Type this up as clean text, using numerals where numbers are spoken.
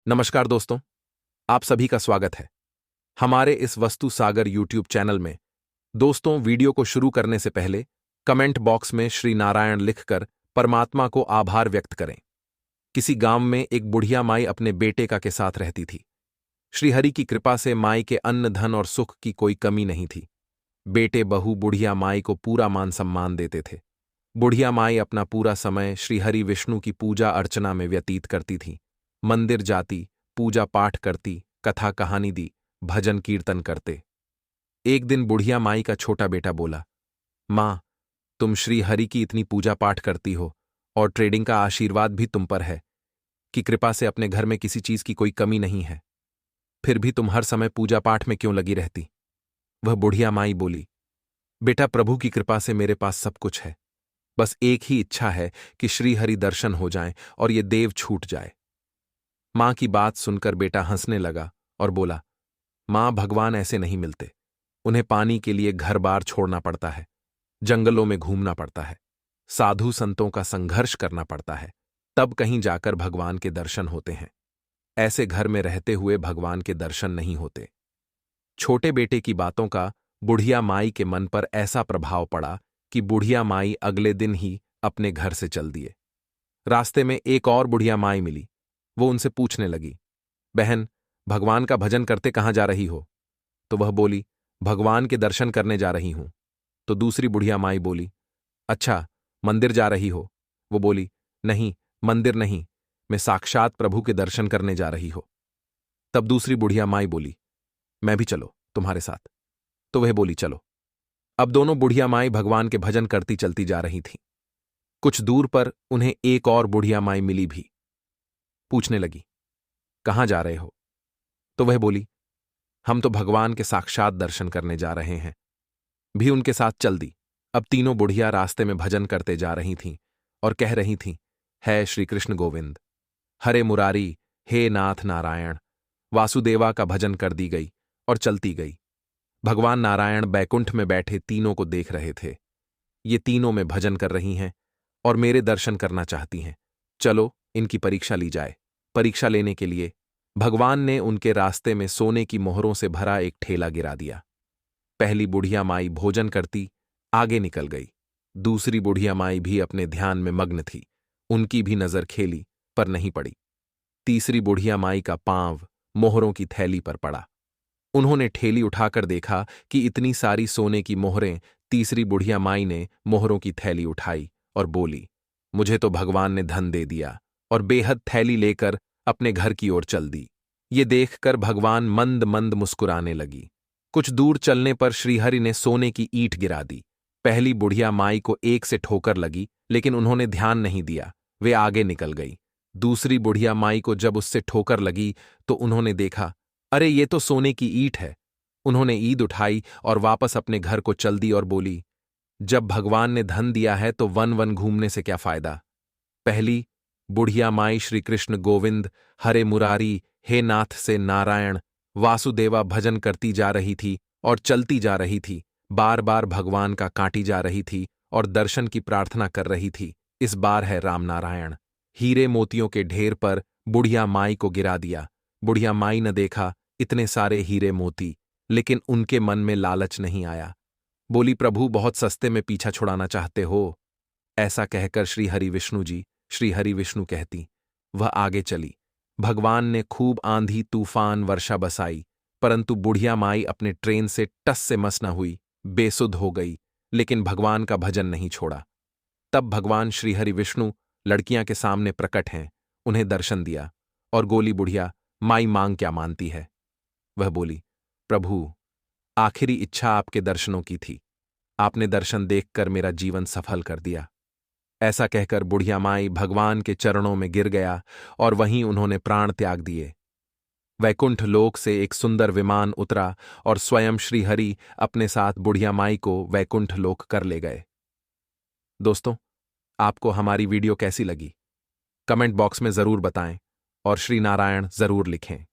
नमस्कार दोस्तों, आप सभी का स्वागत है हमारे इस वस्तु सागर यूट्यूब चैनल में। दोस्तों, वीडियो को शुरू करने से पहले कमेंट बॉक्स में श्री नारायण लिखकर परमात्मा को आभार व्यक्त करें। किसी गांव में एक बुढ़िया माई अपने बेटे का के साथ रहती थी। श्रीहरि की कृपा से माई के अन्न धन और सुख की कोई कमी नहीं थी। बेटे बहू बुढ़िया माई को पूरा मान सम्मान देते थे। बुढ़िया माई अपना पूरा समय श्रीहरि विष्णु की पूजा अर्चना में व्यतीत करती थी। मंदिर जाती, पूजा पाठ करती, कथा कहानी दी, भजन कीर्तन करते। एक दिन बुढ़िया माई का छोटा बेटा बोला, माँ, तुम श्री हरि की इतनी पूजा पाठ करती हो और ट्रेडिंग का आशीर्वाद भी तुम पर है कि कृपा से अपने घर में किसी चीज की कोई कमी नहीं है, फिर भी तुम हर समय पूजा पाठ में क्यों लगी रहती? वह बुढ़िया माई बोली, बेटा, प्रभु की कृपा से मेरे पास सब कुछ है। बस एक ही इच्छा है कि श्री हरि दर्शन हो जाएं और ये देव छूट जाए। मां की बात सुनकर बेटा हंसने लगा और बोला, मां, भगवान ऐसे नहीं मिलते। उन्हें पानी के लिए घर बार छोड़ना पड़ता है, जंगलों में घूमना पड़ता है, साधु संतों का संघर्ष करना पड़ता है, तब कहीं जाकर भगवान के दर्शन होते हैं। ऐसे घर में रहते हुए भगवान के दर्शन नहीं होते। छोटे बेटे की बातों का बुढ़िया माई के मन पर ऐसा प्रभाव पड़ा कि बुढ़िया माई अगले दिन ही अपने घर से चल दिए। रास्ते में एक और बुढ़िया माई मिली। वो उनसे पूछने लगी, बहन, भगवान का भजन करते कहाँ जा रही हो? तो वह बोली, भगवान के दर्शन करने जा रही हूं। तो दूसरी बुढ़िया माई बोली, अच्छा, मंदिर जा रही हो? वो बोली, नहीं, मंदिर नहीं, मैं साक्षात प्रभु के दर्शन करने जा रही हो। तब दूसरी बुढ़िया माई बोली, मैं भी चलो तुम्हारे साथ। तो वह बोली, चलो। अब दोनों बुढ़िया माई भगवान के भजन करती चलती जा रही थीं। कुछ दूर पर उन्हें एक और बुढ़िया माई मिली भी। पूछने लगी, कहाँ जा रहे हो? तो वह बोली, हम तो भगवान के साक्षात दर्शन करने जा रहे हैं। भी उनके साथ चल दी। अब तीनों बुढ़िया रास्ते में भजन करते जा रही थीं और कह रही थीं, है श्री कृष्ण गोविंद, हरे मुरारी, हे नाथ नारायण। वासुदेवा का भजन कर दी गई और चलती गई। भगवान नारायण बैकुंठ में बैठे तीनों को देख रहे थे। ये तीनों में भजन कर रही हैं और मेरे दर्शन करना चाहती हैं। चलो, इनकी परीक्षा ली जाए। परीक्षा लेने के लिए भगवान ने उनके रास्ते में सोने की मोहरों से भरा एक ठेला गिरा दिया। पहली बुढ़िया माई भोजन करती आगे निकल गई। दूसरी बुढ़िया माई भी अपने ध्यान में मग्न थी। उनकी भी नजर खेली पर नहीं पड़ी। तीसरी बुढ़िया माई का पांव मोहरों की थैली पर पड़ा। उन्होंने ठेली उठाकर देखा कि इतनी सारी सोने की मोहरें। तीसरी बुढ़िया माई ने मोहरों की थैली उठाई और बोली, मुझे तो भगवान ने धन दे दिया, और बेहद थैली लेकर अपने घर की ओर चल दी। ये देखकर भगवान मंद मंद मुस्कुराने लगी। कुछ दूर चलने पर श्रीहरि ने सोने की ईंट गिरा दी। पहली बुढ़िया माई को एक से ठोकर लगी, लेकिन उन्होंने ध्यान नहीं दिया। वे आगे निकल गई। दूसरी बुढ़िया माई को जब उससे ठोकर लगी तो उन्होंने देखा, अरे, ये तो सोने की ईंट है। उन्होंने ईंट उठाई और वापस अपने घर को चल दी और बोली, जब भगवान ने धन दिया है तो वन वन घूमने से क्या फायदा? पहली बुढ़िया माई श्री कृष्ण गोविंद, हरे मुरारी, हे नाथ से नारायण, वासुदेवा भजन करती जा रही थी और चलती जा रही थी। बार बार भगवान का काटी जा रही थी और दर्शन की प्रार्थना कर रही थी। इस बार है राम नारायण। हीरे मोतियों के ढेर पर बुढ़िया माई को गिरा दिया। बुढ़िया माई ने देखा इतने सारे हीरे मोती, लेकिन उनके मन में लालच नहीं आया। बोली, प्रभु, बहुत सस्ते में पीछा छुड़ाना चाहते हो। ऐसा कहकर श्री हरि विष्णु जी, श्री हरि विष्णु कहती। वह आगे चली। भगवान ने खूब आंधी तूफान वर्षा बसाई, परंतु बुढ़िया माई अपने ट्रेन से टस से मस न हुई, बेसुध हो गई, लेकिन भगवान का भजन नहीं छोड़ा। तब भगवान श्री हरि विष्णु लड़कियां के सामने प्रकट हैं, उन्हें दर्शन दिया और गोली, बुढ़िया माई मांग क्या मानती है? वह बोली, प्रभु, आखिरी इच्छा आपके दर्शनों की थी। आपने दर्शन देखकर मेरा जीवन सफल कर दिया। ऐसा कहकर बुढ़िया माई भगवान के चरणों में गिर गया और वहीं उन्होंने प्राण त्याग दिए। वैकुंठ लोक से एक सुंदर विमान उतरा और स्वयं श्रीहरि अपने साथ बुढ़िया माई को वैकुंठ लोक कर ले गए। दोस्तों, आपको हमारी वीडियो कैसी लगी? कमेंट बॉक्स में जरूर बताएं और श्री नारायण जरूर लिखें।